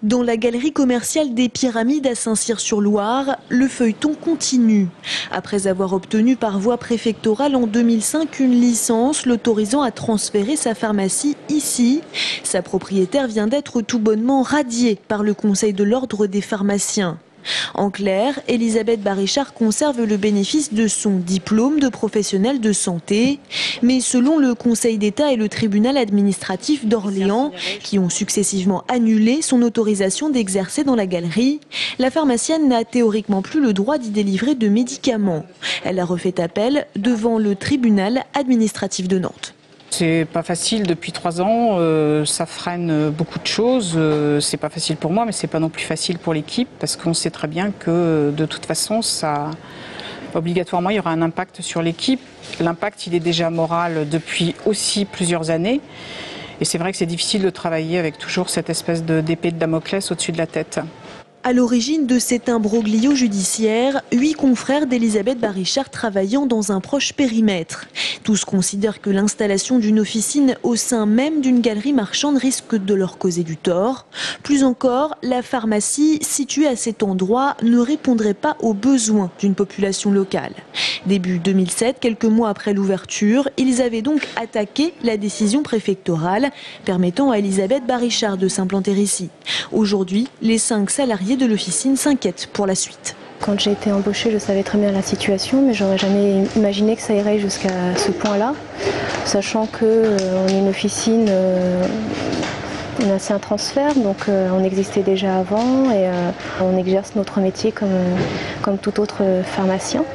Dans la galerie commerciale des Pyramides à Saint-Cyr-sur-Loire, le feuilleton continue. Après avoir obtenu par voie préfectorale en 2005 une licence l'autorisant à transférer sa pharmacie ici, sa propriétaire vient d'être tout bonnement radiée par le Conseil de l'Ordre des pharmaciens. En clair, Elisabeth Barichard conserve le bénéfice de son diplôme de professionnel de santé. Mais selon le Conseil d'État et le tribunal administratif d'Orléans, qui ont successivement annulé son autorisation d'exercer dans la galerie, la pharmacienne n'a théoriquement plus le droit d'y délivrer de médicaments. Elle a refait appel devant le tribunal administratif de Nantes. C'est pas facile depuis 3 ans, ça freine beaucoup de choses. C'est pas facile pour moi, mais c'est pas non plus facile pour l'équipe parce qu'on sait très bien que de toute façon, obligatoirement, il y aura un impact sur l'équipe. L'impact, il est déjà moral depuis aussi plusieurs années. Et c'est vrai que c'est difficile de travailler avec toujours cette espèce d'épée de Damoclès au-dessus de la tête. À l'origine de cet imbroglio judiciaire, 8 confrères d'Elisabeth Barichard travaillant dans un proche périmètre. Tous considèrent que l'installation d'une officine au sein même d'une galerie marchande risque de leur causer du tort. Plus encore, la pharmacie située à cet endroit ne répondrait pas aux besoins d'une population locale. Début 2007, quelques mois après l'ouverture, ils avaient donc attaqué la décision préfectorale permettant à Elisabeth Barichard de s'implanter ici. Aujourd'hui, les 5 salariés de l'officine s'inquiètent pour la suite. Quand j'ai été embauchée, je savais très bien la situation, mais j'aurais jamais imaginé que ça irait jusqu'à ce point-là, sachant qu'on est une officine, on a un transfert, donc on existait déjà avant et on exerce notre métier comme tout autre pharmacien.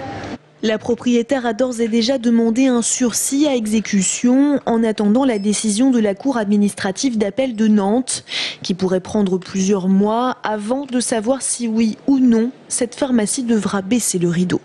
La propriétaire a d'ores et déjà demandé un sursis à exécution en attendant la décision de la Cour administrative d'appel de Nantes, qui pourrait prendre plusieurs mois avant de savoir si oui ou non cette pharmacie devra baisser le rideau.